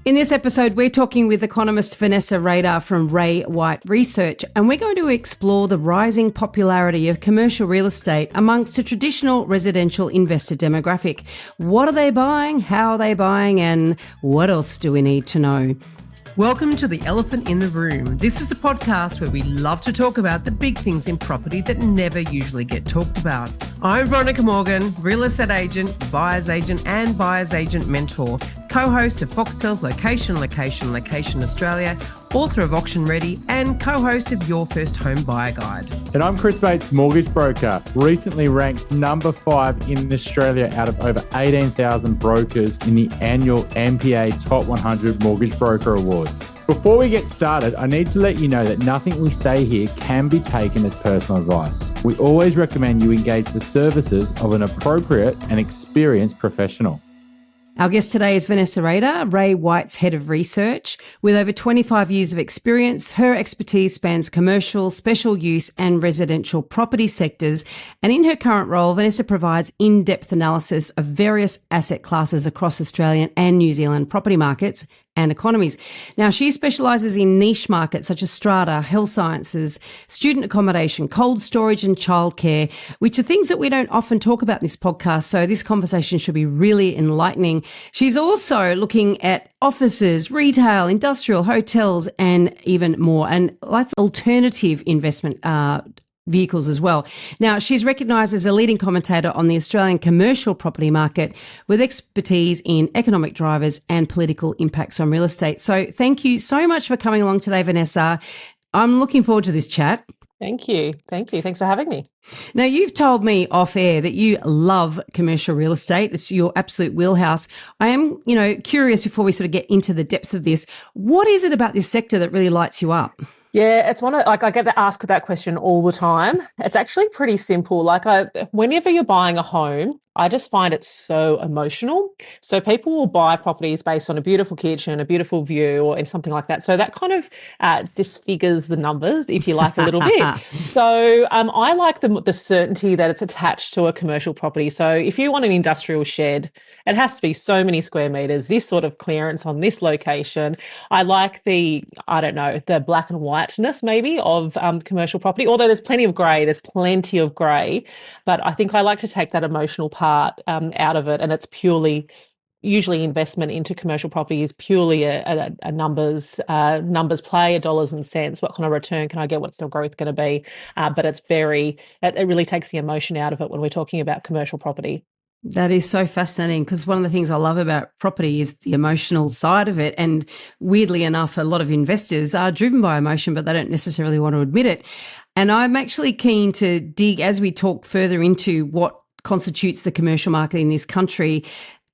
In this episode, we're talking with economist Vanessa Rader from Ray White Research, and we're going to explore the rising popularity of commercial real estate amongst a traditional residential investor demographic. What are they buying? How are they buying? And what else do we need to know? Welcome to The Elephant in the Room. This is the podcast where we love to talk about the big things in property that never usually get talked about. I'm Veronica Morgan, real estate agent, buyer's agent and buyer's agent mentor, co-host of Foxtel's Location Australia, author of Auction Ready and co-host of Your First Home Buyer Guide. And I'm Chris Bates, mortgage broker, recently ranked number 5 in Australia out of over 18,000 brokers in the annual MPA Top 100 Mortgage Broker Awards. Before we get started, I need to let you know that nothing we say here can be taken as personal advice. We always recommend you engage the services of an appropriate and experienced professional. Our guest today is Vanessa Rader, Ray White's head of research. With over 25 years of experience, her expertise spans commercial, special use and residential property sectors. And in her current role, Vanessa provides in-depth analysis of various asset classes across Australian and New Zealand property markets and economies. Now, she specialises in niche markets such as strata, health sciences, student accommodation, cold storage and childcare, which are things that we don't often talk about in this podcast. So this conversation should be really enlightening. She's also looking at offices, retail, industrial, hotels, and even more, and lots of alternative investment vehicles as well. Now, she's recognised as a leading commentator on the Australian commercial property market with expertise in economic drivers and political impacts on real estate. So thank you so much for coming along today, Vanessa. I'm looking forward to this chat. Thank you. Thanks for having me. Now, you've told me off air that you love commercial real estate. It's your absolute wheelhouse. I am, curious before we sort of get into the depth of this, what is it about this sector that really lights you up? Yeah, it's I get asked that question all the time. It's actually pretty simple. Whenever you're buying a home, I just find it so emotional. So people will buy properties based on a beautiful kitchen, a beautiful view, or something like that. So that kind of disfigures the numbers, if you like, a little bit. So I like the certainty that it's attached to a commercial property. So if you want an industrial shed, it has to be so many square meters, this sort of clearance on this location. I like the black and whiteness maybe of commercial property, although there's plenty of grey, but I think I like to take that emotional part out of it, and it's usually investment into commercial property is purely a numbers play, dollars and cents. What kind of return can I get? What's the growth going to be? But it really takes the emotion out of it when we're talking about commercial property. That is so fascinating, because one of the things I love about property is the emotional side of it. And weirdly enough, a lot of investors are driven by emotion, but they don't necessarily want to admit it. And I'm actually keen to dig, as we talk further into what constitutes the commercial market in this country.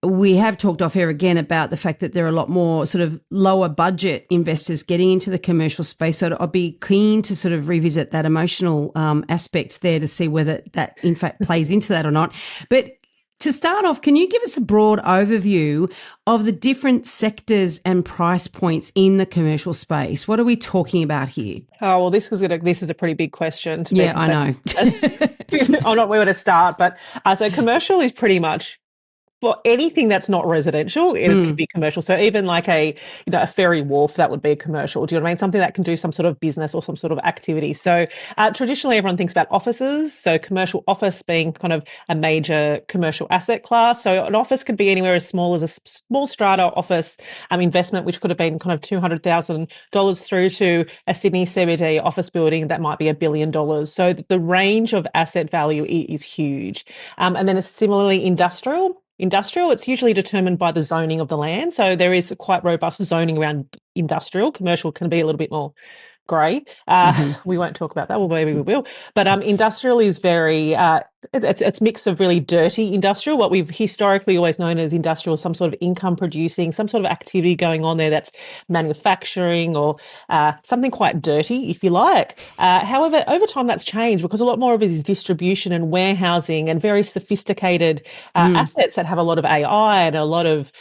We have talked off here again about the fact that there are a lot more sort of lower budget investors getting into the commercial space. So I'd be keen to sort of revisit that emotional aspect there to see whether that in fact plays into that or not. But to start off, can you give us a broad overview of the different sectors and price points in the commercial space? What are we talking about here? Oh, well, this is a pretty big question. I know. I'm not where to start, but so commercial is pretty much for anything that's not residential, it can be commercial. So even like a ferry wharf, that would be a commercial. Do you know what I mean? Something that can do some sort of business or some sort of activity. So traditionally, everyone thinks about offices. So commercial office being kind of a major commercial asset class. So an office could be anywhere as small as a small strata office investment, which could have been kind of $200,000 through to a Sydney CBD office building that might be $1 billion. So the range of asset value is huge. And then it's similarly industrial. Industrial, it's usually determined by the zoning of the land. So there is quite robust zoning around industrial. Commercial can be a little bit more grey. We won't talk about that, well, maybe we will. But industrial is very, it's a mix of really dirty industrial, what we've historically always known as industrial, some sort of income producing, some sort of activity going on there that's manufacturing or something quite dirty, if you like. However, over time that's changed because a lot more of it is distribution and warehousing and very sophisticated assets that have a lot of AI and a lot of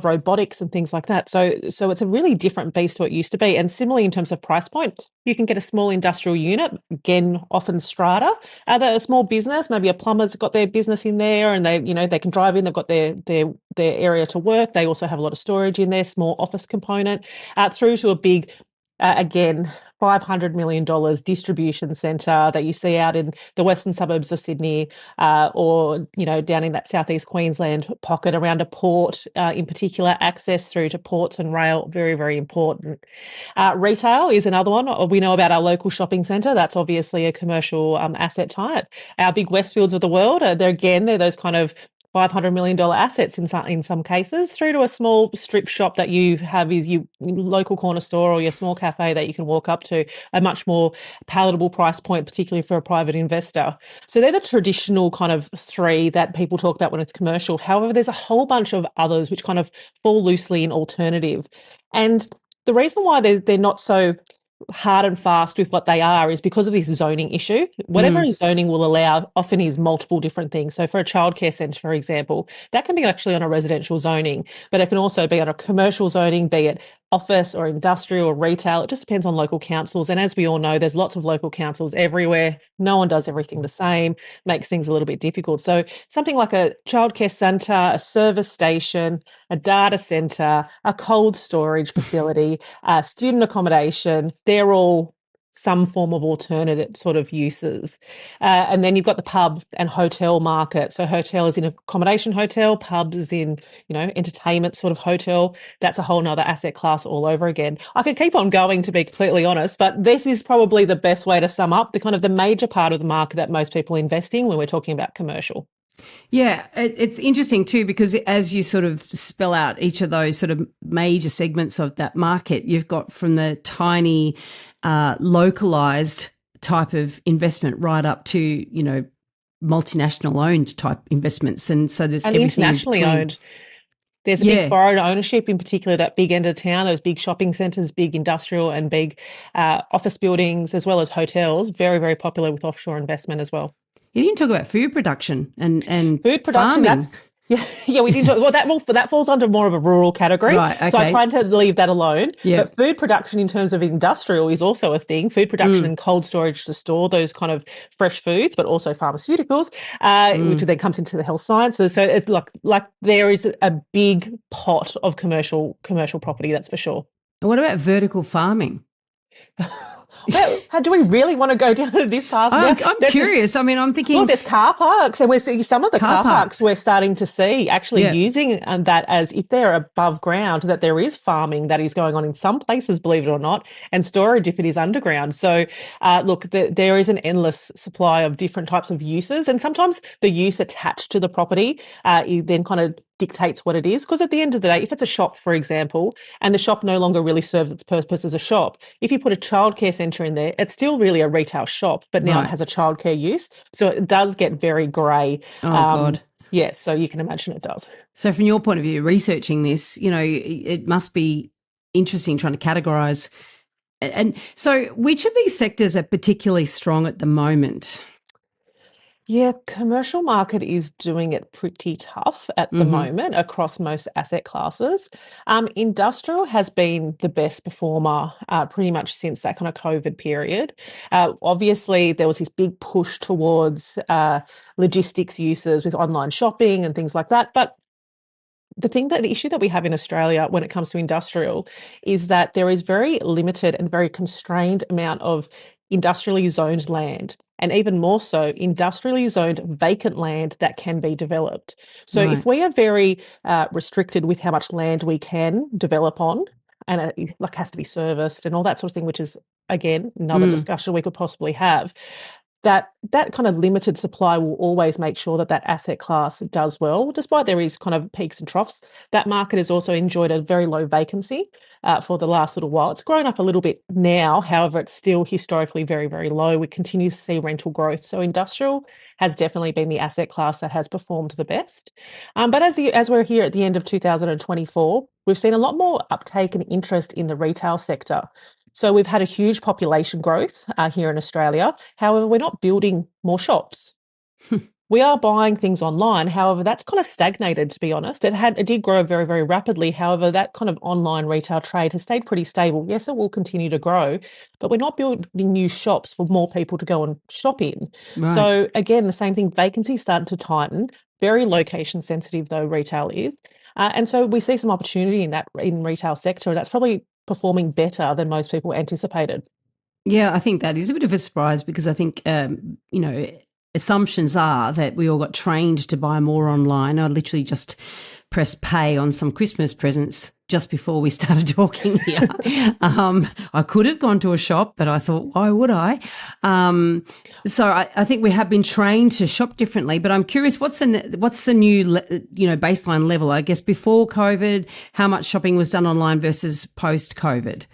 robotics and things like that. So it's a really different beast to what it used to be. And similarly in terms of price point, you can get a small industrial unit, again, often strata, a small business, maybe a plumber's got their business in there, and they can drive in. They've got their area to work. They also have a lot of storage in there, small office component, through to a big, again, $500 million distribution centre that you see out in the western suburbs of Sydney, or down in that southeast Queensland pocket around a port, in particular. Access through to ports and rail, very, very important. Retail is another one. We know about our local shopping centre. That's obviously a commercial asset type. Our big Westfields of the world, they're those kind of $500 million assets in some cases, through to a small strip shop that you have is your local corner store or your small cafe that you can walk up to, a much more palatable price point, particularly for a private investor. So they're the traditional kind of three that people talk about when it's commercial. However, there's a whole bunch of others which kind of fall loosely in alternative. And the reason why they're not so hard and fast with what they are is because of this zoning issue. Whatever zoning will allow often is multiple different things. So for a childcare centre, for example, that can be actually on a residential zoning, but it can also be on a commercial zoning, be it office or industrial or retail. It just depends on local councils. And as we all know, there's lots of local councils everywhere. No one does everything the same, makes things a little bit difficult. So something like a childcare centre, a service station, a data centre, a cold storage facility, student accommodation, they're all some form of alternative sort of uses. And then you've got the pub and hotel market. So hotel is in accommodation hotel, pubs is in, entertainment sort of hotel. That's a whole nother asset class all over again. I could keep on going, to be completely honest, but this is probably the best way to sum up the major part of the market that most people invest in when we're talking about commercial. Yeah, it's interesting too, because as you sort of spell out each of those sort of major segments of that market, you've got from the tiny, localized type of investment right up to, multinational owned type investments. And so there's everything internationally owned. There's a big foreign ownership, in particular, that big end of town, those big shopping centres, big industrial and big office buildings, as well as hotels, very, very popular with offshore investment as well. You didn't talk about food production and food production. Farming. Yeah, we didn't talk. Well, that falls under more of a rural category. Right, okay. So I tried to leave that alone. Yep. But food production in terms of industrial is also a thing. Food production and cold storage to store those kind of fresh foods, but also pharmaceuticals, which then comes into the health sciences. So it's like there is a big pot of commercial property, that's for sure. And what about vertical farming? Well, do we really want to go down this path now? I'm curious. I mean, I'm thinking... Well, there's car parks, and we're seeing some of the car parks we're starting to see actually using that as, if they're above ground, that there is farming that is going on in some places, believe it or not, and storage if it is underground. So, there is an endless supply of different types of uses, and sometimes the use attached to the property then kind of dictates what it is. Because at the end of the day, if it's a shop, for example, and the shop no longer really serves its purpose as a shop, if you put a childcare centre in there, it's still really a retail shop, but now it has a childcare use. So it does get very grey. Oh, God. Yeah, so you can imagine it does. So from your point of view, researching this, it must be interesting trying to categorise. And so which of these sectors are particularly strong at the moment? Yeah, commercial market is doing it pretty tough at the moment across most asset classes. Industrial has been the best performer pretty much since that kind of COVID period. Obviously, there was this big push towards logistics uses with online shopping and things like that. But the issue that we have in Australia when it comes to industrial is that there is very limited and very constrained amount of industrially zoned land, and even more so, industrially zoned vacant land that can be developed. So if we are very restricted with how much land we can develop on, and it has to be serviced and all that sort of thing, which is, again, another discussion we could possibly have, that kind of limited supply will always make sure that asset class does well, despite there is kind of peaks and troughs. That market has also enjoyed a very low vacancy for the last little while. It's grown up a little bit now, however, it's still historically very, very low. We continue to see rental growth. So industrial has definitely been the asset class that has performed the best. But as we're here at the end of 2024, we've seen a lot more uptake and interest in the retail sector. So we've had a huge population growth here in Australia. However, we're not building more shops. We are buying things online. However, that's kind of stagnated, to be honest. It did grow very, very rapidly. However, that kind of online retail trade has stayed pretty stable. Yes, it will continue to grow, but we're not building new shops for more people to go and shop in. Right. So again, the same thing, vacancy starting to tighten. Very location sensitive though retail is. And so we see some opportunity in that in retail sector. That's probably performing better than most people anticipated. Yeah, I think that is a bit of a surprise because I think, assumptions are that we all got trained to buy more online. I literally just pressed pay on some Christmas presents just before we started talking here. I could have gone to a shop, but I thought, why would I? So I think we have been trained to shop differently. But I'm curious, what's the new baseline level? I guess before COVID, how much shopping was done online versus post COVID?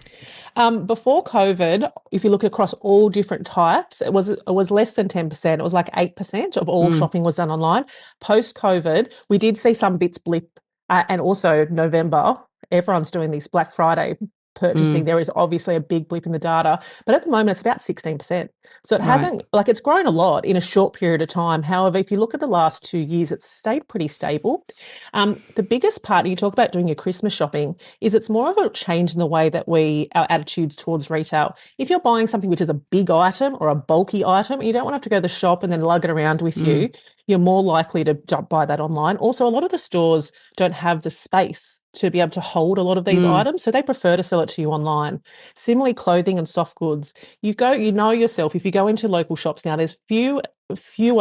Before COVID, if you look across all different types, it was less than 10%. It was like 8% of all shopping was done online. Post COVID, we did see some bits blip, and also November, everyone's doing this Black Friday purchasing. There is obviously a big blip in the data, but at the moment it's about 16%. So it Right. hasn't like it's grown a lot in a short period of time. However, if you look at the last 2 years, it's stayed pretty stable. The biggest part, you talk about doing your Christmas shopping, is it's more of a change in the way that our attitudes towards retail. If you're buying something which is a big item or a bulky item, you don't want to have to go to the shop and then lug it around with you. You're more likely to jump buy that online. Also, a lot of the stores don't have the space to be able to hold a lot of these items, so they prefer to sell it to you online. Similarly, clothing and soft goods. You know yourself, if you go into local shops now, there's fewer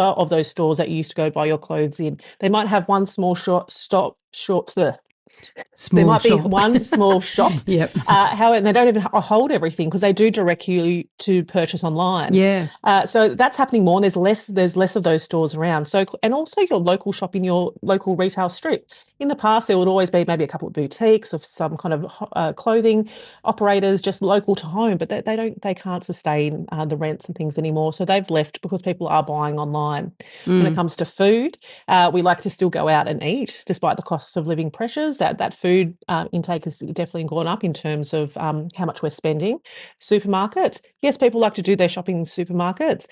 of those stores that you used to go buy your clothes in. They might have one small there Small might be shop. one small shop, Yep. however, and they don't even hold everything because they do direct you to purchase online. Yeah. So that's happening more, and there's less of those stores around. So, and also your local shop in your local retail strip. In the past, there would always be maybe a couple of boutiques of some kind of clothing operators just local to home, but they can't sustain the rents and things anymore. So they've left because people are buying online. When it comes to food, we like to still go out and eat despite the cost of living pressures. That food intake has definitely gone up in terms of how much we're spending. Supermarkets, yes, people like to do their shopping in supermarkets.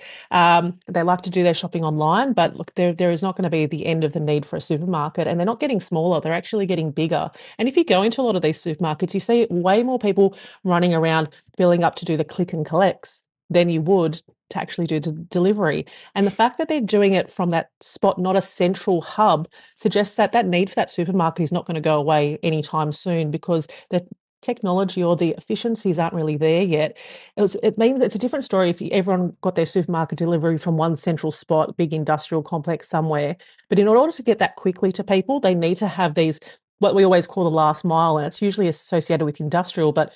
They like to do their shopping online, but look, there is not going to be the end of the need for a supermarket, and they're not getting smaller; they're actually getting bigger. And if you go into a lot of these supermarkets, you see way more people running around filling up to do the click and collects than you would to actually do the delivery. And the fact that they're doing it from that spot, not a central hub, suggests that that need for that supermarket is not going to go away anytime soon because the technology or the efficiencies aren't really there yet. It means it's a different story if everyone got their supermarket delivery from one central spot, big industrial complex somewhere. But in order to get that quickly to people, they need to have these, what we always call the last mile, and it's usually associated with industrial, but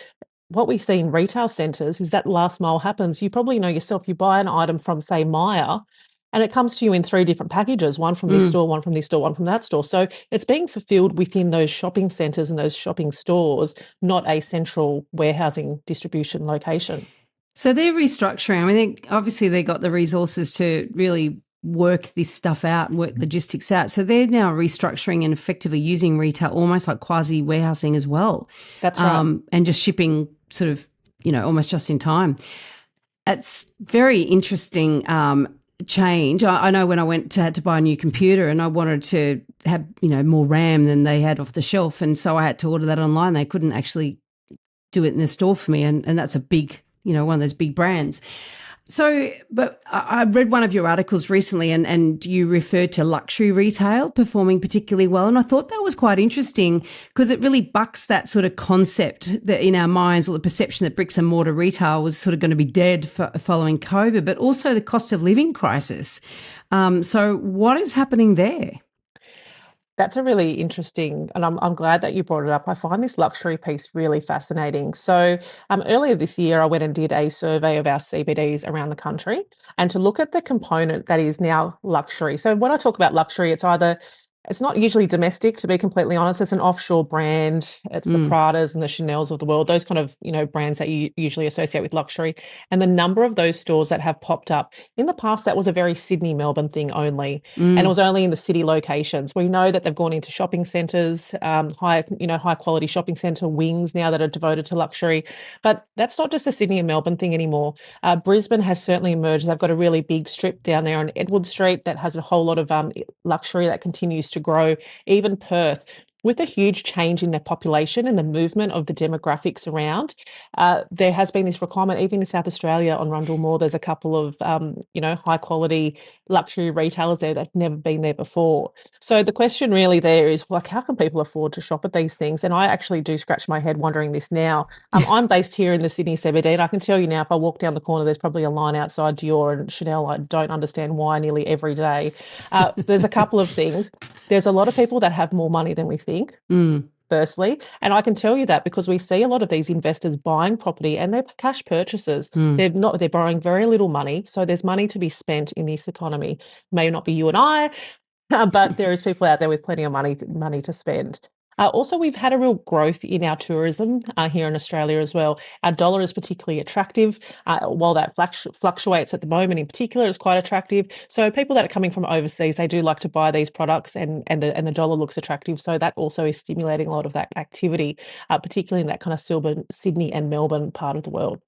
what we see in retail centres is that last mile happens. You probably know yourself, you buy an item from, say, Myer, and it comes to you in 3 different packages, one from this store, one from this store, one from that store. So it's being fulfilled within those shopping centres and those shopping stores, not a central warehousing distribution location. So they're restructuring. I mean, obviously they got the resources to really work this stuff out and work logistics out. So they're now restructuring and effectively using retail almost like quasi warehousing as well. That's right. And just shipping sort of, almost just in time. It's very interesting change. I know when I had to buy a new computer and I wanted to have, more RAM than they had off the shelf. And so I had to order that online. They couldn't actually do it in the store for me. And that's a big, one of those big brands. So, but I read one of your articles recently and you referred to luxury retail performing particularly well. And I thought that was quite interesting because it really bucks that sort of concept that in our minds, or the perception that bricks and mortar retail was sort of going to be dead following COVID, but also the cost of living crisis. So what is happening there? That's a really interesting, and I'm glad that you brought it up. I find this luxury piece really fascinating. So, earlier this year, I went and did a survey of our CBDs around the country, and to look at the component that is now luxury. So, when I talk about luxury, it's either It's not usually domestic, to be completely honest. It's an offshore brand. It's the Pradas and the Chanels of the world, those kind of, brands that you usually associate with luxury. And the number of those stores that have popped up in the past, that was a very Sydney, Melbourne thing only. And it was only in the city locations. We know that they've gone into shopping centres, high quality shopping centre wings now that are devoted to luxury. But that's not just a Sydney and Melbourne thing anymore. Brisbane has certainly emerged. They've got a really big strip down there on Edward Street that has a whole lot of luxury that continues to grow. Even Perth, with a huge change in their population and the movement of the demographics around, there has been this requirement. Even in South Australia on Rundle Mall, there's a couple of high quality luxury retailers there that've never been there before. So the question really there is, like, how can people afford to shop at these things? And I actually do scratch my head wondering this now. I'm based here in the Sydney CBD, and I can tell you now, if I walk down the corner, there's probably a line outside Dior and Chanel. I don't understand why nearly every day. There's a couple of things. There's a lot of people that have more money than we think. Firstly, and I can tell you that because we see a lot of these investors buying property and they're cash purchases. They're borrowing very little money, so there's money to be spent in this economy. May not be you and I, but there is people out there with plenty of money to spend. Also, we've had a real growth in our tourism here in Australia as well. Our dollar is particularly attractive. While that fluctuates at the moment, in particular, it's quite attractive. So people that are coming from overseas, they do like to buy these products, and the dollar looks attractive. So that also is stimulating a lot of that activity, particularly in that kind of Sydney and Melbourne part of the world.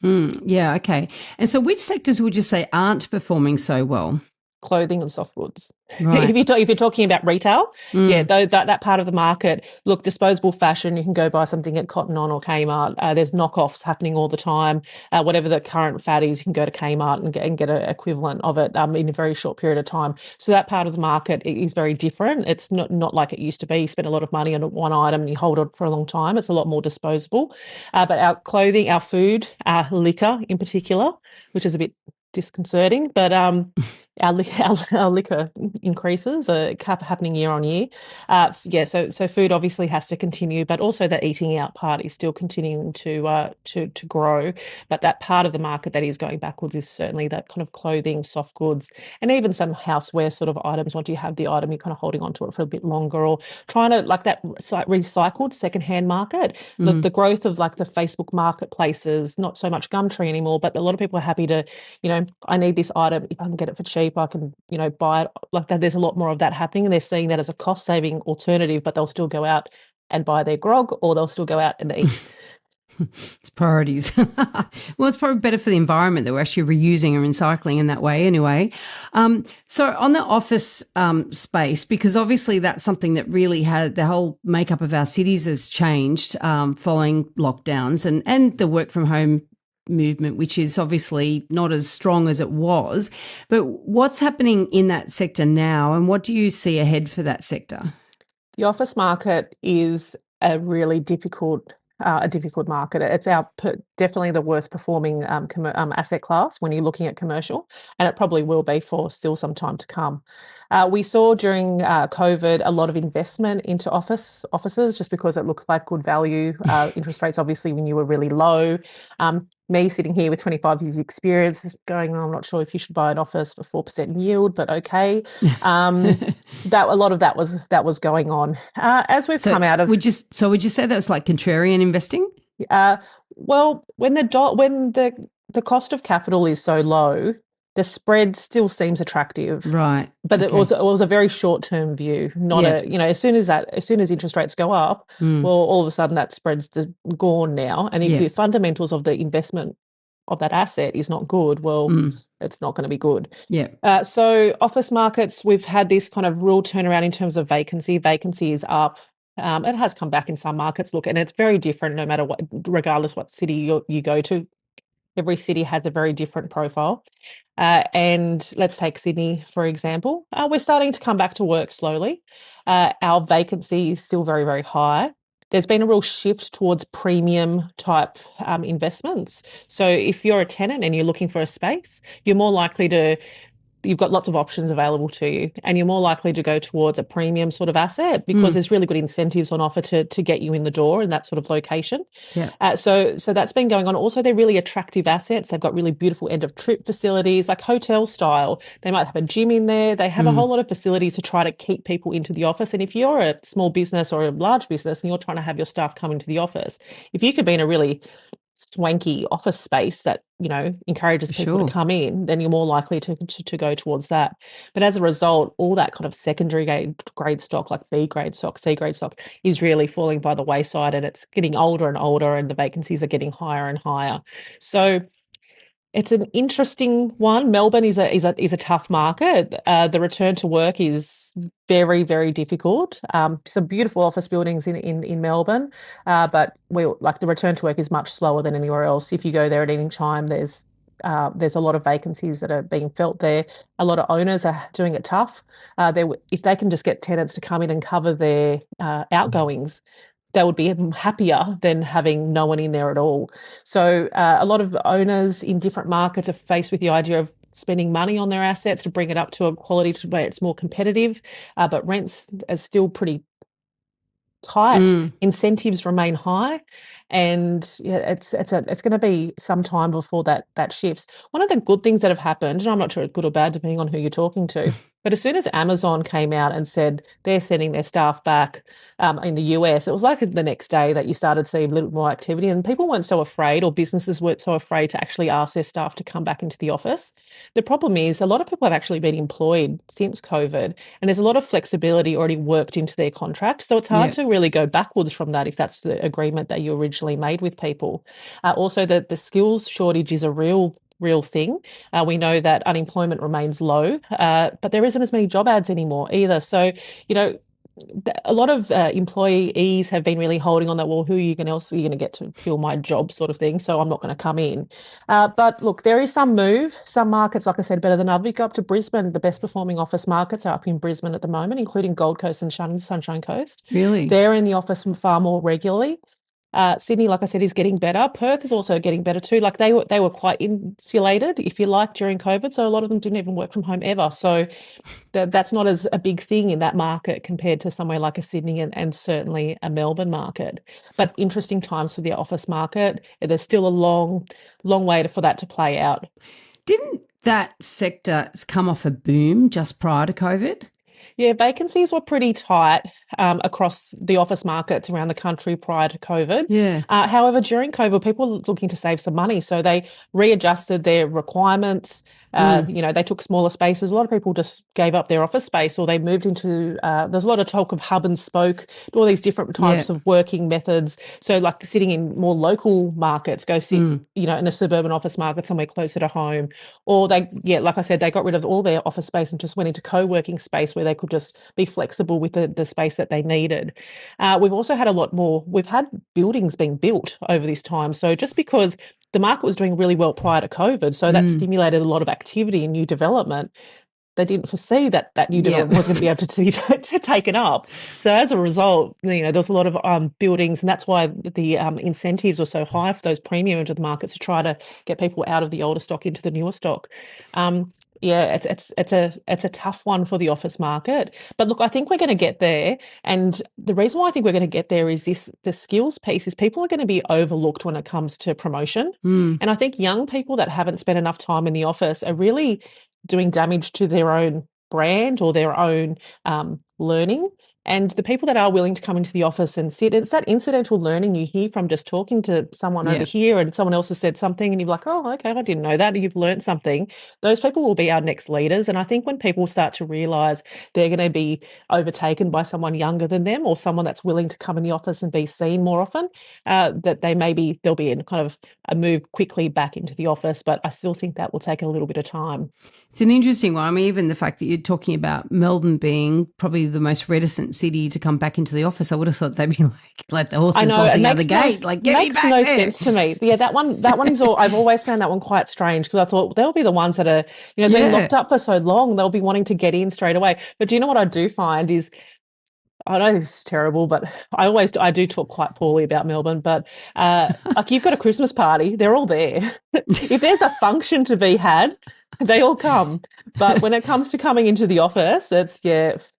Yeah, okay. And so which sectors would you say aren't performing so well? Clothing and soft goods. Right. If you're talking about retail, yeah, that part of the market. Look, disposable fashion, you can go buy something at Cotton On or Kmart. There's knockoffs happening all the time. Whatever the current fad is, you can go to Kmart and get an equivalent of it in a very short period of time. So that part of the market is very different. It's not like it used to be. You spend a lot of money on one item and you hold it for a long time. It's a lot more disposable. But our clothing, our food, our liquor in particular, which is a bit disconcerting, but our liquor increases are happening year on year. So food obviously has to continue, but also the eating out part is still continuing to grow. But that part of the market that is going backwards is certainly that kind of clothing, soft goods, and even some houseware sort of items. Once you have the item, you're kind of holding on to it for a bit longer, or trying to, like, that recycled secondhand market. The growth of, like, the Facebook marketplaces, not so much Gumtree anymore, but a lot of people are happy to, I need this item. If I can get it for cheap, I can, buy it like that. There's a lot more of that happening, and they're seeing that as a cost-saving alternative, but they'll still go out and buy their grog, or they'll still go out and eat. It's priorities. Well, it's probably better for the environment that we're actually reusing and recycling in that way anyway. So on the office space, because obviously that's something that really had the whole makeup of our cities has changed following lockdowns and the work from home movement, which is obviously not as strong as it was. But what's happening in that sector now, and what do you see ahead for that sector? The office market is a really difficult market. It's definitely the worst performing asset class when you're looking at commercial, and it probably will be for still some time to come. We saw during COVID a lot of investment into offices just because it looked like good value. Interest rates obviously when you were really low. Me sitting here with 25 years experience is going, "Oh, I'm not sure if you should buy an office for 4% yield, but okay." That a lot of that was going on. As we've come out of, would you say that was like contrarian investing? Well, when the cost of capital is so low, the spread still seems attractive. Right. But okay. it was a very short-term view, not as soon as interest rates go up, well, all of a sudden that spread's gone now. And if the fundamentals of the investment of that asset is not good, well, it's not going to be good. Yeah. So office markets, we've had this kind of real turnaround in terms of vacancy. Vacancy is up. It has come back in some markets. Look, and it's very different no matter what, regardless what city you go to. Every city has a very different profile. And let's take Sydney, for example. We're starting to come back to work slowly. Our vacancy is still very, very high. There's been a real shift towards premium type investments. So if you're a tenant and you're looking for a space, you're more likely to you've got lots of options available to you, and you're more likely to go towards a premium sort of asset because there's really good incentives on offer to get you in the door in that sort of location. Yeah. So that's been going on. Also, they're really attractive assets. They've got really beautiful end of trip facilities, like hotel style. They might have a gym in there. They have a whole lot of facilities to try to keep people into the office. And if you're a small business or a large business and you're trying to have your staff come into the office, if you could be in a really swanky office space that encourages people to Sure. come in, then you're more likely to go towards that. But as a result, all that kind of secondary grade stock, like B grade stock, C grade stock, is really falling by the wayside, and it's getting older and older, and the vacancies are getting higher and higher. So it's an interesting one. Melbourne is a tough market. The return to work is very, very difficult. Some beautiful office buildings in Melbourne, but the return to work is much slower than anywhere else. If you go there at any time, there's a lot of vacancies that are being felt there. A lot of owners are doing it tough. If they can just get tenants to come in and cover their outgoings, they would be happier than having no one in there at all. So a lot of owners in different markets are faced with the idea of spending money on their assets to bring it up to a quality to where it's more competitive, but rents are still pretty tight, incentives remain high, and yeah, it's going to be some time before that shifts. One of the good things that have happened, and I'm not sure it's good or bad depending on who you're talking to, but as soon as Amazon came out and said they're sending their staff back in the US, it was like the next day that you started seeing a little more activity, and people weren't so afraid, or businesses weren't so afraid to actually ask their staff to come back into the office. The problem is a lot of people have actually been employed since COVID, and there's a lot of flexibility already worked into their contract. So it's hard Yeah. to really go backwards from that if that's the agreement that you originally made with people. Also, the skills shortage is a real thing. We know that unemployment remains low, but there isn't as many job ads anymore either. So, you know, a lot of employees have been really holding on that, well, who are you going else are you going to get to fill my job sort of thing, so I'm not going to come in. But look, there is some move. Some markets, like I said, better than others. You go up to Brisbane, the best performing office markets are up in Brisbane at the moment, including Gold Coast and Sunshine Coast. Really? They're in the office far more regularly. Sydney, like I said, is getting better. Perth is also getting better too. Like they were quite insulated, if you like, during COVID. So a lot of them didn't even work from home ever. So that's not as a big thing in that market compared to somewhere like a Sydney and certainly a Melbourne market. But interesting times for the office market. There's still a long way for that to play out. Didn't that sector come off a boom just prior to COVID? Yeah, vacancies were pretty tight across the office markets around the country prior to COVID. Yeah. However, during COVID, people were looking to save some money, so they readjusted their requirements. They took smaller spaces. A lot of people just gave up their office space, or they moved into. There's a lot of talk of hub and spoke, all these different types of working methods. So, like sitting in more local markets, go sit, in a suburban office market somewhere closer to home, or like I said, they got rid of all their office space and just went into co-working space where they could just be flexible with the space that they needed. We've also had we've had buildings being built over this time. So just because the market was doing really well prior to COVID, so that stimulated a lot of activity and new development, they didn't foresee that new development was going to be able to be taken up. So as a result, there was a lot of buildings, and that's why the incentives were so high for those premium into the markets to try to get people out of the older stock into the newer stock. Yeah, it's a tough one for the office market. But look, I think we're going to get there. And the reason why I think we're going to get there is the skills piece is people are going to be overlooked when it comes to promotion. And I think young people that haven't spent enough time in the office are really doing damage to their own brand or their own learning. And the people that are willing to come into the office and sit, it's that incidental learning you hear from just talking to someone over here, and someone else has said something and you're like, oh, okay, I didn't know that. And you've learned something. Those people will be our next leaders. And I think when people start to realise they're going to be overtaken by someone younger than them, or someone that's willing to come in the office and be seen more often, that there'll be in kind of a move quickly back into the office. But I still think that will take a little bit of time. It's an interesting one. I mean, even the fact that you're talking about Melbourne being probably the most reticent city to come back into the office, I would have thought they'd be like the horses bolting out the gate, like get me back there. Makes no sense to me. Yeah, that one is all. I've always found that one quite strange, because I thought they'll be the ones that are, been locked up for so long, they'll be wanting to get in straight away. But do you know what I do find is, I know this is terrible, but I do talk quite poorly about Melbourne, but like you've got a Christmas party, they're all there. If there's a function to be had, They all come. But when it comes to coming into the office, it's,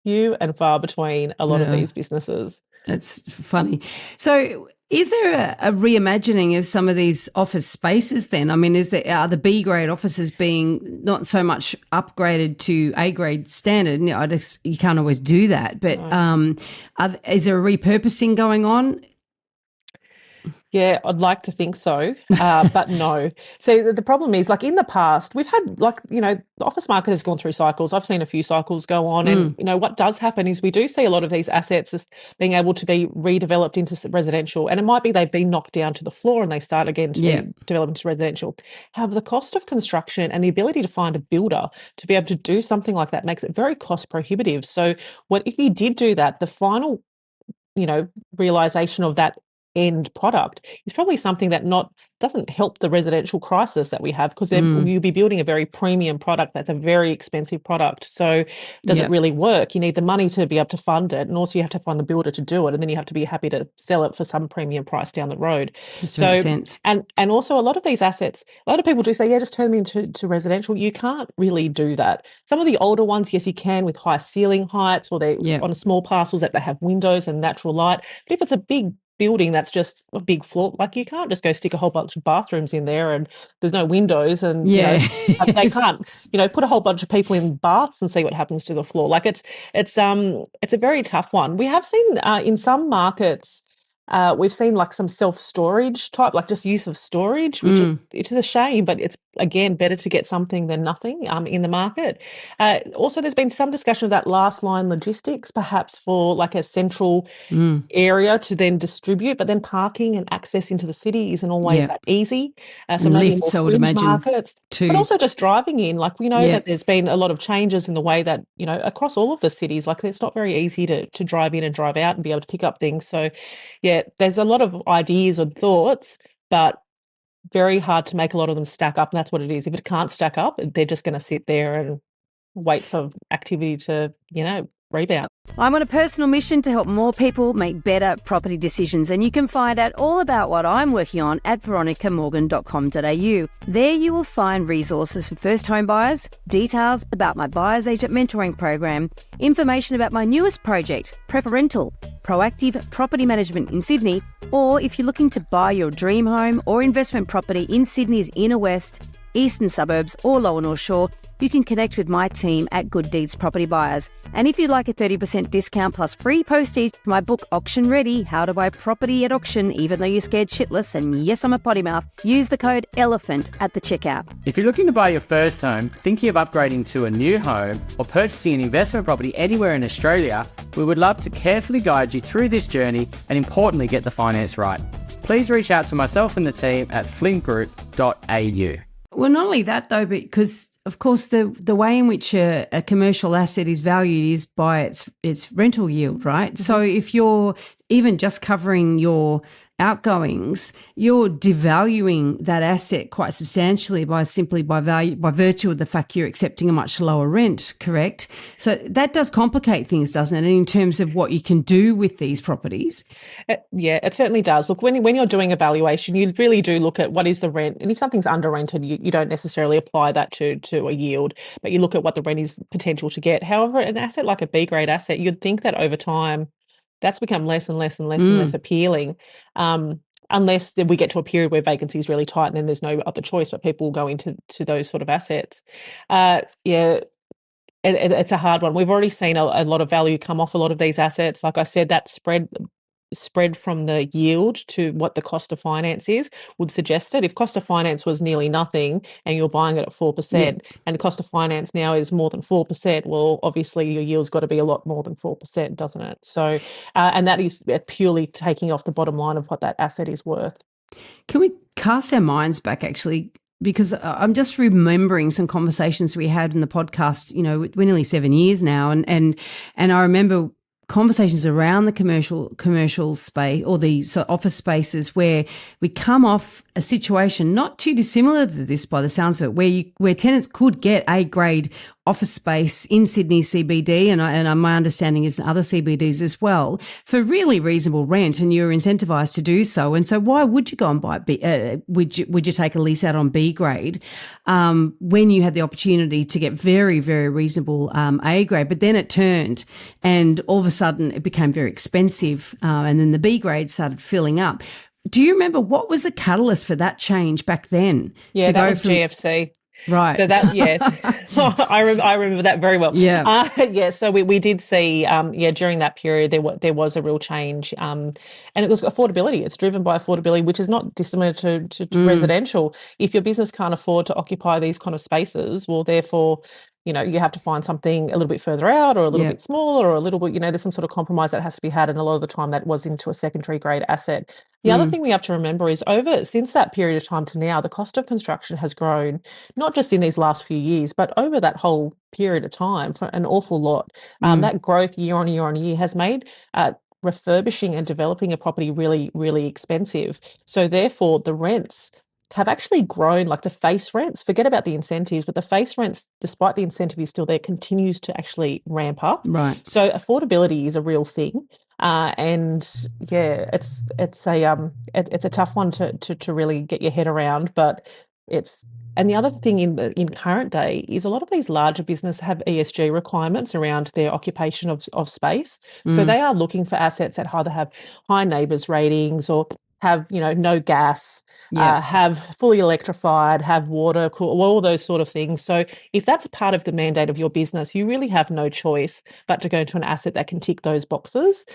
few and far between a lot of these businesses. It's funny. So is there a reimagining of some of these office spaces then? I mean, are the B grade offices being not so much upgraded to A grade standard? You can't always do that. But is there a repurposing going on? Yeah, I'd like to think so, but no. So the problem is, like in the past, we've had the office market has gone through cycles. I've seen a few cycles go on, and what does happen is we do see a lot of these assets as being able to be redeveloped into residential, and it might be they've been knocked down to the floor and they start again to be developed into residential. However, the cost of construction and the ability to find a builder to be able to do something like that makes it very cost prohibitive. So, what if you did do that? The final realization of that end product is probably something that doesn't help the residential crisis that we have, because you'll be building a very premium product that's a very expensive product. So does it really work? You need the money to be able to fund it, and also you have to find the builder to do it, and then you have to be happy to sell it for some premium price down the road. That makes sense. And also a lot of these assets, a lot of people do say, just turn them into residential. You can't really do that. Some of the older ones, yes, you can, with high ceiling heights, or they're on small parcels that they have windows and natural light. But if it's a big building that's just a big floor, like you can't just go stick a whole bunch of bathrooms in there and there's no windows, and they can't put a whole bunch of people in baths and see what happens to the floor. Like it's a very tough one. We have seen in some markets, we've seen like some self-storage type, like just use of storage, which it's a shame, but it's again better to get something than nothing in the market. Also, there's been some discussion of that last line logistics, perhaps for like a central area to then distribute, but then parking and access into the city isn't always that easy. So maybe lifts, I more would fringe imagine, markets, too. but also just driving in. Like we know that there's been a lot of changes in the way that across all of the cities. Like it's not very easy to drive in and drive out and be able to pick up things. So there's a lot of ideas and thoughts, but very hard to make a lot of them stack up, and that's what it is. If it can't stack up, they're just going to sit there and wait for activity to, rebound. I'm on a personal mission to help more people make better property decisions, and you can find out all about what I'm working on at veronicamorgan.com.au. There you will find resources for first home buyers, details about my buyer's agent mentoring program, information about my newest project, Preferential, proactive property management in Sydney, or if you're looking to buy your dream home or investment property in Sydney's inner west, eastern suburbs or lower North Shore, you can connect with my team at Good Deeds Property Buyers. And if you'd like a 30% discount plus free postage for my book Auction Ready, How to Buy Property at Auction Even Though You're Scared Shitless, and yes, I'm a potty mouth, use the code ELEPHANT at the checkout. If you're looking to buy your first home, thinking of upgrading to a new home, or purchasing an investment property anywhere in Australia, we would love to carefully guide you through this journey and importantly get the finance right. Please reach out to myself and the team at flintgroup.au. Well, not only that though, because of course the way in which a commercial asset is valued is by its rental yield, right? Mm-hmm. So if you're even just covering your outgoings, you're devaluing that asset quite substantially by virtue of the fact you're accepting a much lower rent, correct? So that does complicate things, doesn't it? And in terms of what you can do with these properties. It certainly does. Look, when you're doing a valuation, you really do look at what is the rent. And if something's under rented, you don't necessarily apply that to a yield, but you look at what the rent is potential to get. However, an asset like a B grade asset, you'd think that over time, that's become less and less and less and less appealing, unless we get to a period where vacancy is really tight and then there's no other choice, but people will go into those sort of assets. It's a hard one. We've already seen a lot of value come off a lot of these assets. Like I said, that spread from the yield to what the cost of finance is would suggest it. If cost of finance was nearly nothing and you're buying it at 4% and the cost of finance now is more than 4%, well, obviously your yield's got to be a lot more than 4%, doesn't it? So, and that is purely taking off the bottom line of what that asset is worth. Can we cast our minds back actually? Because I'm just remembering some conversations we had in the podcast, we're nearly 7 years now. And I remember conversations around the commercial space or the office spaces where we come off a situation not too dissimilar to this by the sounds of it, where tenants could get A grade office space in Sydney CBD, and my understanding is in other CBDs as well, for really reasonable rent, and you're incentivized to do so. And so why would you go and buy would you take a lease out on B grade when you had the opportunity to get very, very reasonable A grade? But then it turned, and all of a sudden it became very expensive, and then the B grade started filling up. Do you remember what was the catalyst for that change back then? Yeah, that was GFC. Right. So that, yeah, I remember that very well. Yeah. Yeah. So we did see, during that period, there was a real change, and it was affordability. It's driven by affordability, which is not dissimilar to residential. If your business can't afford to occupy these kind of spaces, well, therefore, you have to find something a little bit further out, or a little bit smaller, or a little bit, there's some sort of compromise that has to be had. And a lot of the time that was into a secondary grade asset. The other thing we have to remember is since that period of time to now, the cost of construction has grown, not just in these last few years, but over that whole period of time for an awful lot. That growth year on year on year has made refurbishing and developing a property really, really expensive. So therefore, the rents have actually grown, like the face rents, forget about the incentives, but the face rents, despite the incentive is still there, continues to actually ramp up. Right. So affordability is a real thing. And yeah, it's a tough one to really get your head around, but and the other thing in current day is a lot of these larger businesses have ESG requirements around their occupation of space. So they are looking for assets that either have high neighbours ratings or have, no gas, have fully electrified, have water, all those sort of things. So if that's a part of the mandate of your business, you really have no choice but to go to an asset that can tick those boxes.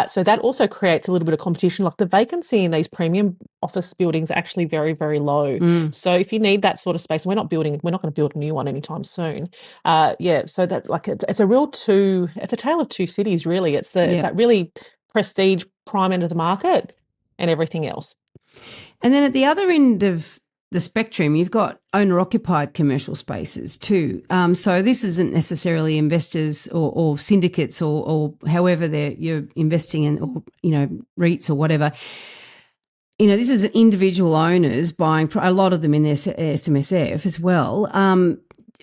So that also creates a little bit of competition. Like the vacancy in these premium office buildings are actually very, very low. So if you need that sort of space, we're not going to build a new one anytime soon. So that it's a tale of two cities, really. It's that really prestige prime end of the market and everything else. And then at the other end of the spectrum, you've got owner-occupied commercial spaces too. So this isn't necessarily investors or syndicates or however you're investing in, or REITs or whatever. This is individual owners buying a lot of them in their SMSF as well.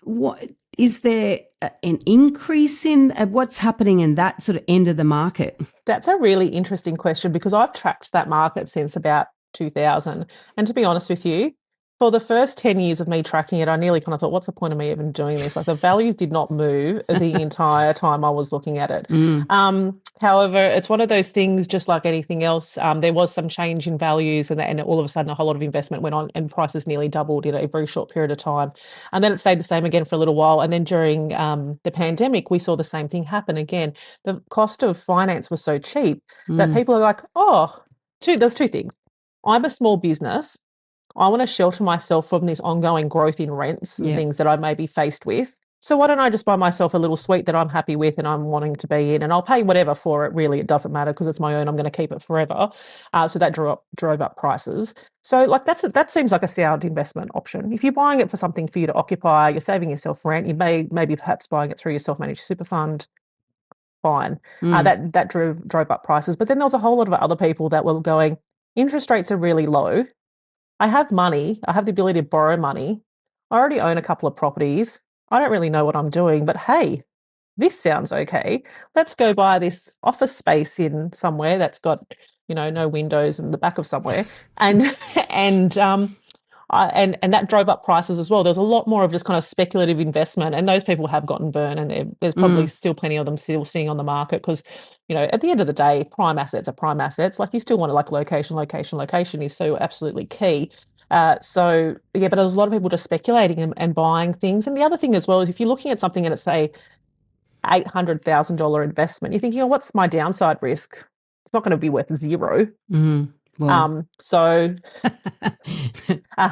What is there an increase in what's happening in that sort of end of the market? That's a really interesting question, because I've tracked that market since about 2000. And to be honest with you, for the first 10 years of me tracking it, I nearly kind of thought, what's the point of me even doing this? Like the values did not move the entire time I was looking at it. However, it's one of those things, just like anything else, there was some change in values, and all of a sudden a whole lot of investment went on and prices nearly doubled in a very short period of time. And then it stayed the same again for a little while. And then during the pandemic, we saw the same thing happen again. The cost of finance was so cheap that people are like, there's two things. I'm a small business. I want to shelter myself from this ongoing growth in rents and things that I may be faced with. So why don't I just buy myself a little suite that I'm happy with and I'm wanting to be in, and I'll pay whatever for it. Really, it doesn't matter because it's my own. I'm going to keep it forever. So that drove up prices. So that seems like a sound investment option. If you're buying it for something for you to occupy, you're saving yourself rent. You maybe perhaps buying it through your self-managed super fund. Fine. That drove up prices. But then there was a whole lot of other people that were going, interest rates are really low. I have money. I have the ability to borrow money. I already own a couple of properties. I don't really know what I'm doing, but hey, this sounds okay. Let's go buy this office space in somewhere that's got, no windows in the back of somewhere. And that drove up prices as well. There's a lot more of just kind of speculative investment, and those people have gotten burned, and there's probably still plenty of them still sitting on the market because, at the end of the day, prime assets are prime assets. Like you still want to location is so absolutely key. But there's a lot of people just speculating and buying things. And the other thing as well is if you're looking at something and it's say $800,000 investment, you're thinking, what's my downside risk? It's not going to be worth zero. Well.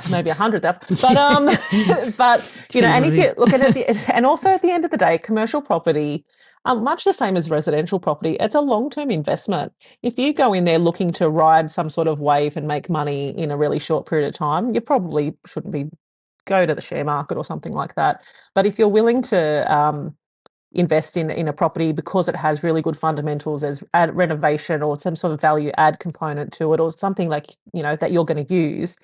Maybe 100,000, but and if you look at it, and also at the end of the day, commercial property, much the same as residential property, it's a long-term investment. If you go in there looking to ride some sort of wave and make money in a really short period of time, you probably shouldn't go to the share market or something like that. But if you're willing to invest in a property because it has really good fundamentals as renovation or some sort of value add component to it, or something like, that you're going to use,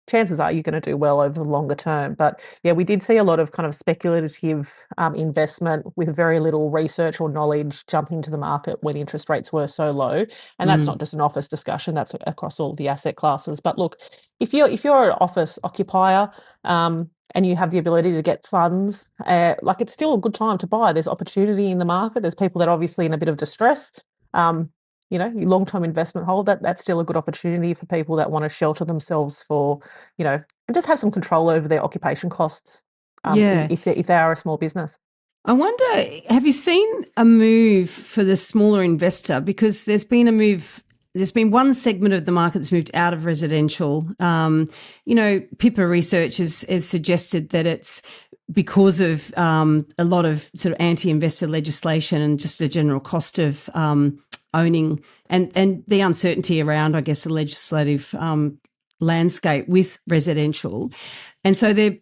chances are you're going to do well over the longer term. But yeah, we did see a lot of kind of speculative investment with very little research or knowledge jump into the market when interest rates were so low. And that's not just an office discussion; that's across all the asset classes. But look, if you're an office occupier, and you have the ability to get funds, like it's still a good time to buy. There's opportunity in the market. There's people that are obviously in a bit of distress. Your long-term investment hold, that's still a good opportunity for people that want to shelter themselves for, and just have some control over their occupation costs. Yeah. If they are a small business. I wonder, have you seen a move for the smaller investor? Because there's been one segment of the market that's moved out of residential. Pippa Research has suggested that it's because of a lot of sort of anti-investor legislation and just a general cost of owning and the uncertainty around, I guess, the legislative landscape with residential. And so they're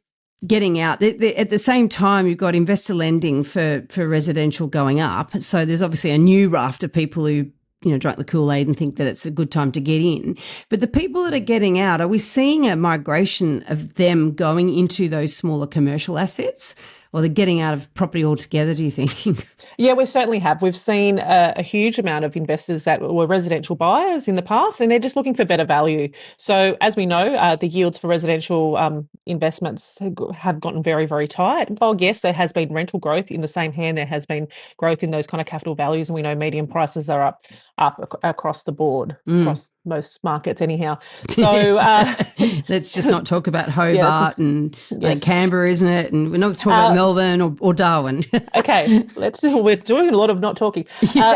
getting out. At the same time, you've got investor lending for residential going up. So there's obviously a new raft of people who drink the Kool-Aid and think that it's a good time to get in. But the people that are getting out, are we seeing a migration of them going into those smaller commercial assets, or they're getting out of property altogether, do you think? Yeah, we certainly have. We've seen a huge amount of investors that were residential buyers in the past, and they're just looking for better value. So as we know, the yields for residential investments have gotten very, very tight. While yes, there has been rental growth, in the same hand, there has been growth in those kind of capital values, and we know median prices are up across the board, across most markets anyhow. So let's just not talk about Hobart and Canberra, isn't it? And we're not talking about Melbourne or Darwin. Okay, we're doing a lot of not talking.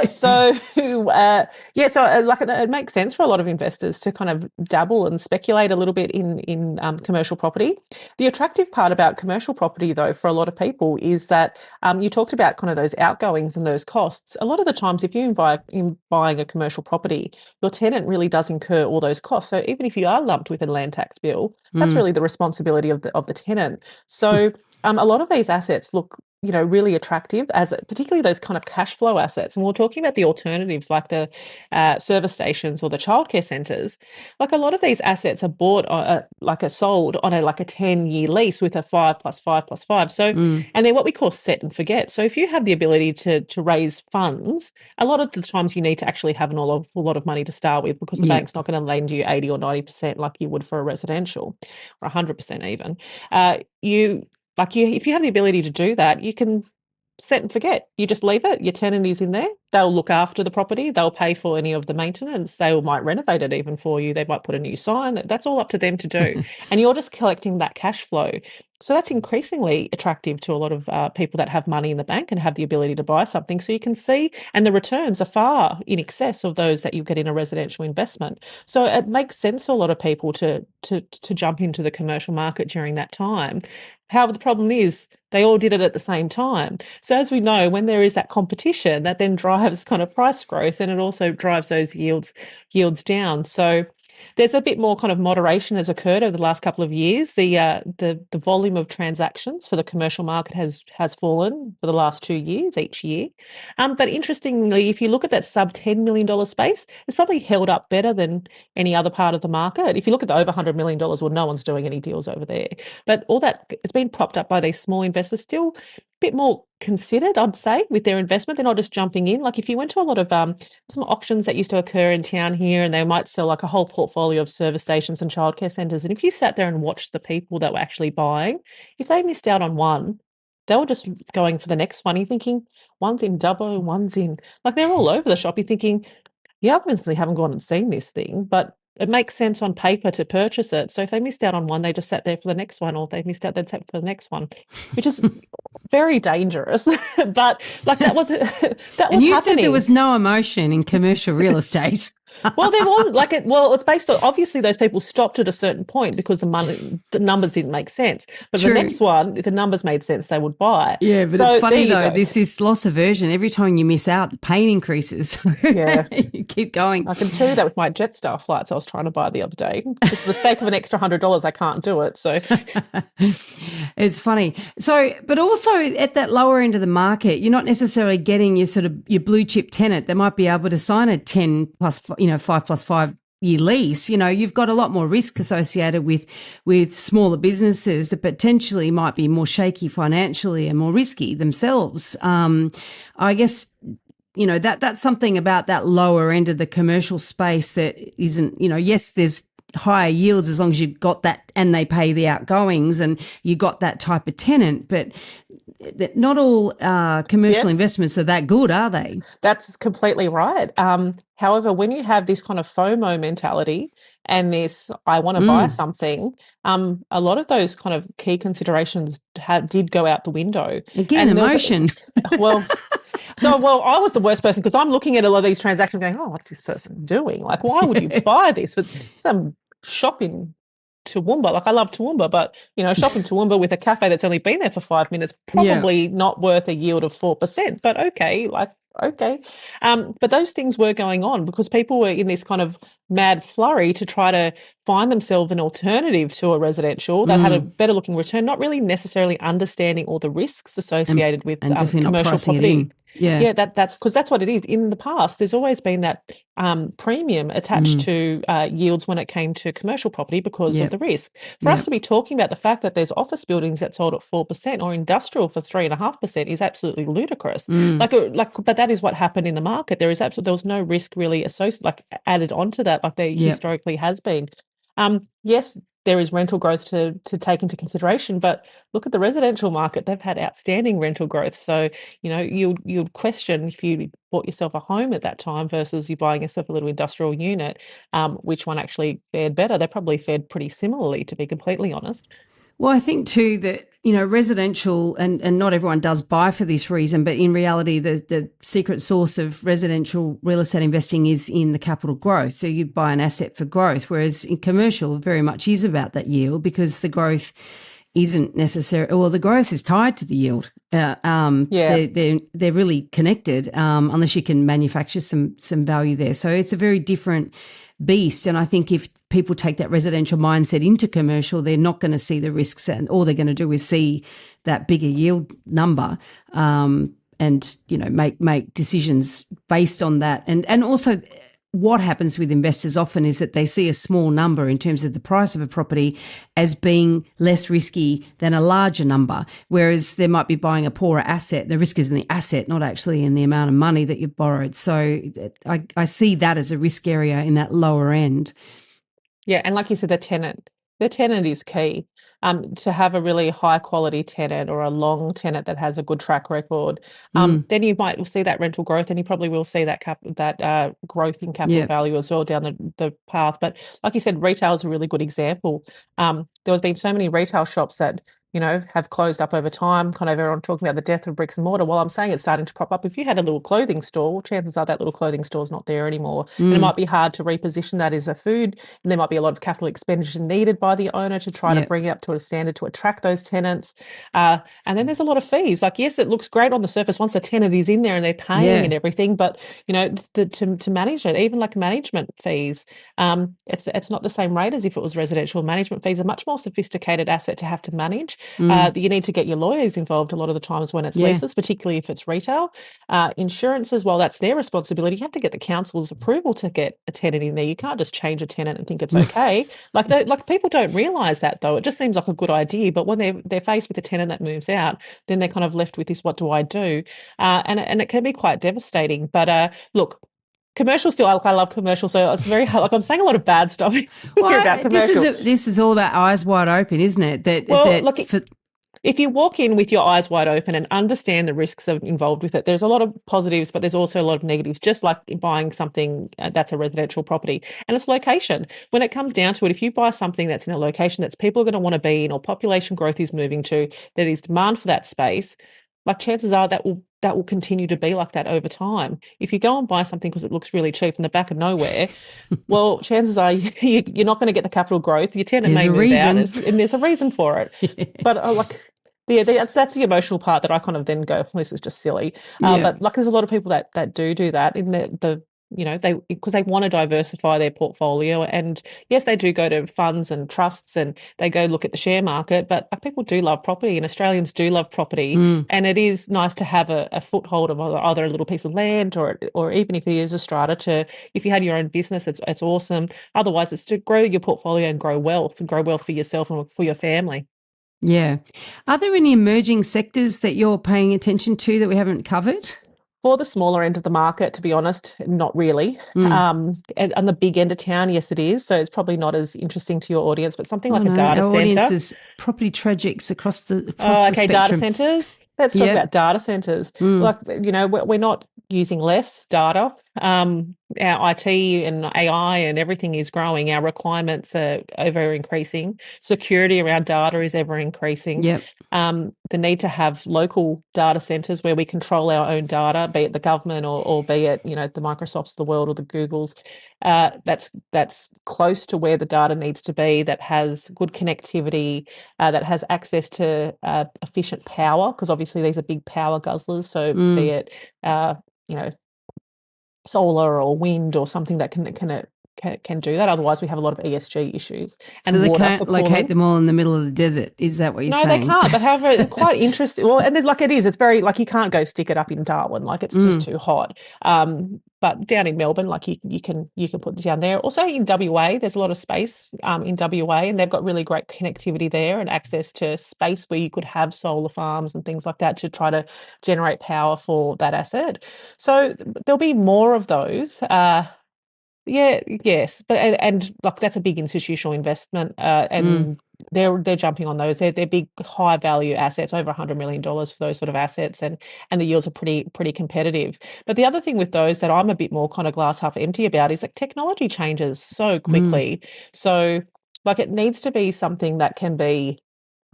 So it makes sense for a lot of investors to kind of dabble and speculate a little bit in commercial property. The attractive part about commercial property, though, for a lot of people is that you talked about kind of those outgoings and those costs. A lot of the times, if you buying a commercial property, your tenant really does incur all those costs. So even if you are lumped with a land tax bill, that's really the responsibility of the tenant. So a lot of these assets look really attractive, as particularly those kind of cash flow assets. And we're talking about the alternatives like the service stations or the childcare centres. Like a lot of these assets are bought sold on a 10-year lease with a 5 + 5 + 5. So and they're what we call set and forget. So if you have the ability to raise funds, a lot of the times you need to actually have a lot of money to start with, because the bank's not going to lend you 80 or 90% like you would for a residential, or 100% even. If you have the ability to do that, you can set and forget. You just leave it. Your tenant is in there. They'll look after the property. They'll pay for any of the maintenance. They might renovate it even for you. They might put a new sign. That's all up to them to do. And you're just collecting that cash flow. So that's increasingly attractive to a lot of people that have money in the bank and have the ability to buy something. So you can see, and the returns are far in excess of those that you get in a residential investment. So it makes sense to a lot of people to jump into the commercial market during that time. However, the problem is they all did it at the same time. So as we know, when there is that competition, that then drives kind of price growth, and it also drives those yields down. So there's a bit more kind of moderation has occurred over the last couple of years. The volume of transactions for the commercial market has fallen for the last 2 years, each year. But interestingly, if you look at that sub $10 million space, it's probably held up better than any other part of the market. If you look at the over $100 million, well, no one's doing any deals over there. But all that, it's been propped up by these small investors, still a bit more considered, I'd say, with their investment. They're not just jumping in. Like if you went to a lot of some auctions that used to occur in town here, and they might sell like a whole portfolio of service stations and childcare centres. And if you sat there and watched the people that were actually buying, if they missed out on one, they were just going for the next one. You're thinking, one's in Dubbo, one's in, like they're all over the shop. You're thinking, you obviously haven't gone and seen this thing, but it makes sense on paper to purchase it. So if they missed out on one, they just sat there for the next one, or if they missed out, they'd sat for the next one, which is very dangerous. But like that was and you happening. Said there was no emotion in commercial real estate. Well, there was it's based on, obviously those people stopped at a certain point because the numbers didn't make sense. But True. The next one, if the numbers made sense, they would buy. Yeah, but it's funny though, this is loss aversion. Every time you miss out, the pain increases. Yeah. You keep going. I can tell you that with my Jetstar flights I was trying to buy the other day. Just for the sake of an extra $100, I can't do it. So it's funny. So, but also at that lower end of the market, you're not necessarily getting your blue chip tenant that might be able to sign a 10 plus, 5 + 5 year lease, you've got a lot more risk associated with smaller businesses that potentially might be more shaky financially and more risky themselves. I guess, that's something about that lower end of the commercial space that isn't, yes, there's higher yields as long as you've got that and they pay the outgoings and you got that type of tenant, but not all commercial investments are that good, are they? That's completely right. However, when you have this kind of FOMO mentality and this, I want to buy something, a lot of those kind of key considerations did go out the window. Again, and emotion. Well, I was the worst person because I'm looking at a lot of these transactions going, oh, what's this person doing? Like, why would you buy this? It's some shop in Toowoomba. Like, I love Toowoomba, but, shop in Toowoomba with a cafe that's only been there for 5 minutes, probably not worth a yield of 4%, but okay. But those things were going on because people were in this kind of mad flurry to try to find themselves an alternative to a residential that had a better looking return, not really necessarily understanding all the risks associated with commercial property. That's because that's what it is. In the past, there's always been that premium attached to yields when it came to commercial property because of the risk. For us to be talking about the fact that there's office buildings that sold at 4% or industrial for 3.5% is absolutely ludicrous. But that is what happened in the market. There was no risk really associated, added onto that, like there historically has been. Yes, there is rental growth to take into consideration, but look at the residential market. They've had outstanding rental growth. So, you'd question if you bought yourself a home at that time versus you buying yourself a little industrial unit, which one actually fared better. They probably fared pretty similarly, to be completely honest. Well, I think too that, residential, and not everyone does buy for this reason, but in reality, the secret sauce of residential real estate investing is in the capital growth. So you buy an asset for growth, whereas in commercial, very much is about that yield because the growth isn't necessary. Well, the growth is tied to the yield. They're really connected, unless you can manufacture some value there. So it's a very different beast. And I think if people take that residential mindset into commercial, they're not going to see the risks, and all they're going to do is see that bigger yield number, and make decisions based on that. And also, what happens with investors often is that they see a small number in terms of the price of a property as being less risky than a larger number, whereas they might be buying a poorer asset. The risk is in the asset, not actually in the amount of money that you've borrowed. So I see that as a risk area in that lower end. Yeah, and like you said, the tenant is key. To have a really high quality tenant or a long tenant that has a good track record, then you might see that rental growth, and you probably will see that growth in capital value as well down the path. But like you said, retail is a really good example. There has been so many retail shops that have closed up over time, kind of everyone talking about the death of bricks and mortar. Well, I'm saying it's starting to prop up. If you had a little clothing store, well, chances are that little clothing store is not there anymore. And it might be hard to reposition that as a food, and there might be a lot of capital expenditure needed by the owner to try to bring it up to a standard to attract those tenants. And then there's a lot of fees. Like, yes, it looks great on the surface once the tenant is in there and they're paying and everything, but to manage it, even like management fees, it's not the same rate as if it was residential. Management fees are much more sophisticated asset to have to manage. You need to get your lawyers involved a lot of the times when it's leases, particularly if it's retail. Insurance as well, that's their responsibility. You have to get the council's approval to get a tenant in there. You can't just change a tenant and think it's okay. Like people don't realise that, though. It just seems like a good idea, but when they're faced with a tenant that moves out, then they're kind of left with this, what do I do? And it can be quite devastating. But look, commercial still, I love commercial, so it's very hard. Like, I'm saying a lot of bad stuff here about commercial. This is all about eyes wide open, isn't it? If you walk in with your eyes wide open and understand the risks involved with it, there's a lot of positives, but there's also a lot of negatives, just like buying something that's a residential property. And it's location. When it comes down to it, if you buy something that's in a location that people are going to want to be in, or population growth is moving to, there is demand for that space, like chances are that will continue to be like that over time. If you go and buy something because it looks really cheap in the back of nowhere, well, chances are you're not going to get the capital growth. Your tenant may move out, and there's a reason for it. But that's the emotional part that I kind of then go, this is just silly. But like, there's a lot of people that do that. In the because they want to diversify their portfolio. And yes, they do go to funds and trusts and they go look at the share market, but people do love property and Australians do love property. And it is nice to have a foothold of either a little piece of land or even if it is a strata if you had your own business, it's awesome. Otherwise, it's to grow your portfolio and grow wealth for yourself and for your family. Yeah. Are there any emerging sectors that you're paying attention to that we haven't covered? For the smaller end of the market, to be honest, not really. And on the big end of town, yes, it is. So it's probably not as interesting to your audience, but something like a data Our center. audience is property tragics across the okay, spectrum. data centers. Let's talk about data centers. Like, we're not using less data. Our IT and AI and everything is growing. Our requirements are ever increasing. Security around data is ever increasing. Yep. The need to have local data centers where we control our own data, be it the government or be it, the Microsofts of the world or the Googles. That's close to where the data needs to be, that has good connectivity, that has access to efficient power, because obviously these are big power guzzlers. So be it, solar or wind or something that can do that. Otherwise, we have a lot of ESG issues. And so they water can't locate them all in the middle of the desert. Is that what you're saying? No, they can't. But however, it's quite interesting. Well, and there's it's very you can't go stick it up in Darwin. It's just too hot. But down in Melbourne, you can put this down there. Also in WA, there's a lot of space in WA, and they've got really great connectivity there and access to space where you could have solar farms and things like that to try to generate power for that asset. So there'll be more of those. Yes, but and that's a big institutional investment, and they're jumping on those. They're big, high value assets, over $100 million for those sort of assets, and the yields are pretty competitive. But the other thing with those that I'm a bit more kind of glass half empty about is technology changes so quickly. So it needs to be something that can be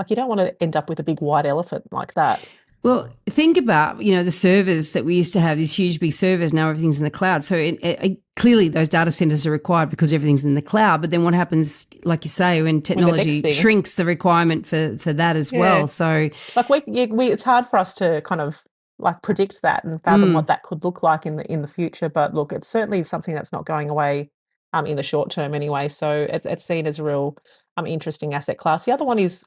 you don't want to end up with a big white elephant like that. Well, think about, the servers that we used to have, these huge big servers. Now everything's in the cloud. So clearly those data centers are required because everything's in the cloud. But then what happens, like you say, when technology shrinks the requirement for that as well. So it's hard for us to kind of predict that and fathom what that could look like in the future. But look, it's certainly something that's not going away in the short term anyway. So it's seen as a real interesting asset class. The other one is,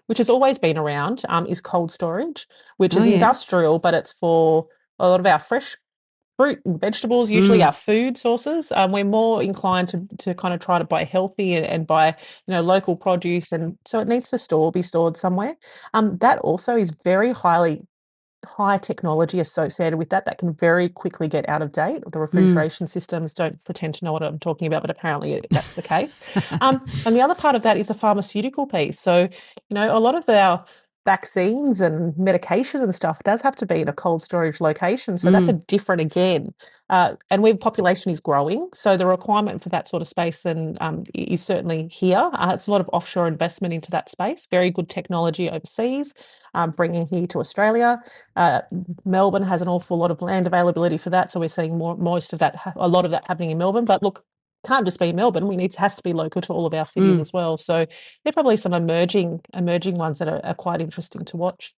which has always been around, is cold storage, which is industrial, but it's for a lot of our fresh fruit and vegetables, usually our food sources. We're more inclined to kind of try to buy healthy and buy, local produce. And so it needs to be stored somewhere. That also is very high technology associated with that can very quickly get out of date. The refrigeration systems don't pretend to know what I'm talking about, but apparently that's the case. And the other part of that is the pharmaceutical piece. So, a lot of our vaccines and medication and stuff does have to be in a cold storage location. So that's a different again. And population is growing. So the requirement for that sort of space is certainly here. It's a lot of offshore investment into that space, very good technology overseas. Bringing here to Australia. Melbourne has an awful lot of land availability for that, so we're seeing a lot of that happening in Melbourne. But look, can't just be Melbourne. Has to be local to all of our cities as well. So there are probably some emerging ones that are quite interesting to watch.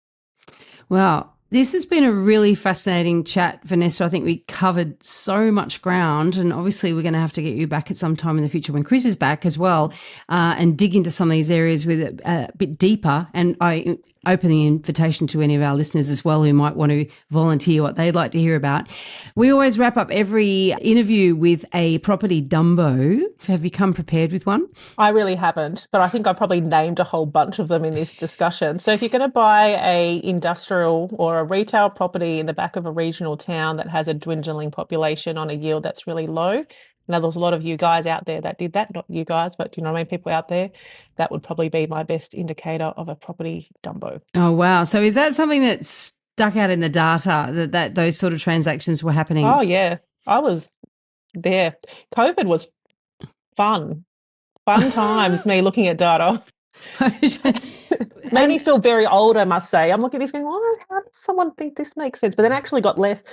Wow. This has been a really fascinating chat, Vanessa. I think we covered so much ground, and obviously we're going to have to get you back at some time in the future when Chris is back as well, and dig into some of these areas with a bit deeper. And I open the invitation to any of our listeners as well who might want to volunteer what they'd like to hear about. We always wrap up every interview with a property dumbo. Have you come prepared with one? I really haven't, but I think I probably named a whole bunch of them in this discussion. So if you're going to buy a industrial or a retail property in the back of a regional town that has a dwindling population on a yield that's really low, now there's a lot of you guys out there that did that, not you guys, but do you know what I mean, people out there, that would probably be my best indicator of a property dumbo. Oh, wow. So is that something that stuck out in the data, that those sort of transactions were happening? Oh, yeah. I was there. COVID was fun times, me looking at data. Made me feel very old, I must say. I'm looking at this going, well, how does someone think this makes sense? But then actually got less,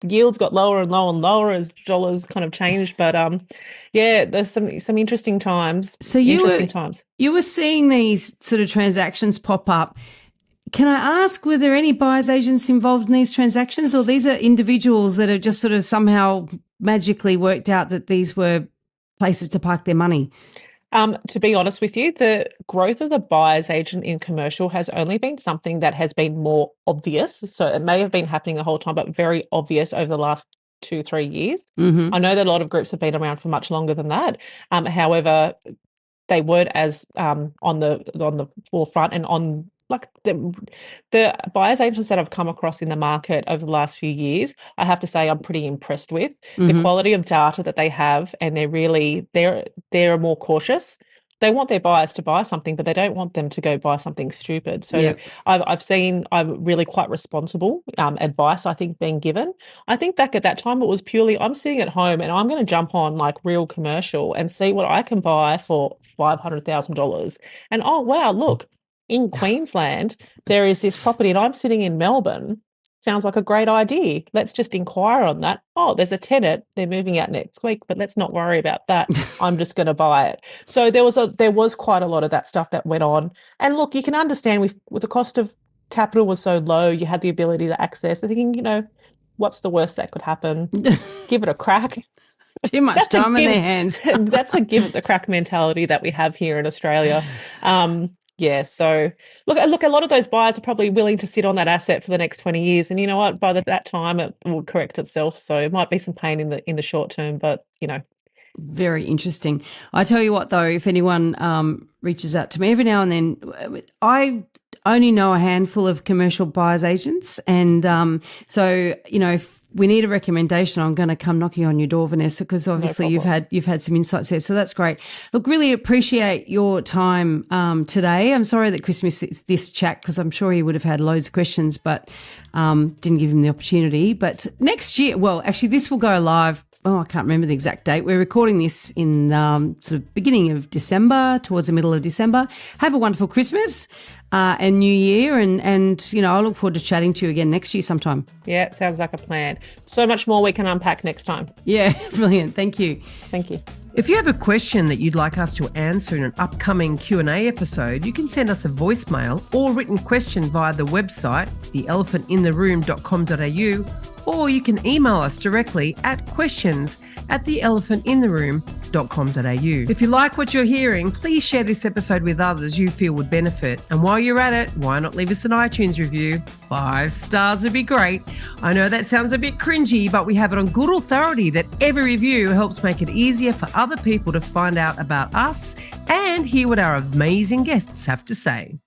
yields got lower and lower and lower as dollars kind of changed. But there's some interesting times. So you were seeing these sort of transactions pop up. Can I ask, were there any buyer's agents involved in these transactions, or these are individuals that have just sort of somehow magically worked out that these were places to park their money? To be honest with you, the growth of the buyer's agent in commercial has only been something that has been more obvious. So it may have been happening the whole time, but very obvious over the last 2, 3 years. Mm-hmm. I know that a lot of groups have been around for much longer than that. However, they weren't as on the forefront and on like the buyers agents that I've come across in the market over the last few years. I have to say I'm pretty impressed with the quality of data that they have, and they're more cautious. They want their buyers to buy something, but they don't want them to go buy something stupid. So Yeah. I've seen really quite responsible advice, I think, being given. I think back at that time, it was purely I'm sitting at home and I'm going to jump on like Real Commercial and see what I can buy for $500,000. And oh, wow, look, in Queensland, there is this property and I'm sitting in Melbourne. Sounds like a great idea. Let's just inquire on that. Oh, there's a tenant. They're moving out next week, but let's not worry about that. I'm just going to buy it. So there was quite a lot of that stuff that went on. And look, you can understand with the cost of capital was so low, you had the ability to access. I'm thinking, what's the worst that could happen? Give it a crack. Too much time in their hands. That's a give it the crack mentality that we have here in Australia. Yeah, so look, a lot of those buyers are probably willing to sit on that asset for the next 20 years, and you know what? By that time, it will correct itself. So it might be some pain in the short term, but Very interesting. I tell you what, though, if anyone reaches out to me every now and then, I only know a handful of commercial buyers agents, and so if we need a recommendation, I'm going to come knocking on your door, Vanessa, because obviously you've had some insights there. So that's great. Look, really appreciate your time today. I'm sorry that Chris missed this chat because I'm sure he would have had loads of questions, but didn't give him the opportunity. But next year, well, actually this will go live. Oh, I can't remember the exact date. We're recording this in sort of beginning of December, towards the middle of December. Have a wonderful Christmas and New Year, and I look forward to chatting to you again next year sometime. Yeah, it sounds like a plan. So much more we can unpack next time. Yeah, brilliant. Thank you. Thank you. If you have a question that you'd like us to answer in an upcoming Q&A episode, you can send us a voicemail or written question via the website, theelephantintheroom.com.au, or you can email us directly at questions@theelephantintheroom.com.au. If you like what you're hearing, please share this episode with others you feel would benefit. And while you're at it, why not leave us an iTunes review? 5 stars would be great. I know that sounds a bit cringy, but we have it on good authority that every review helps make it easier for other people to find out about us and hear what our amazing guests have to say.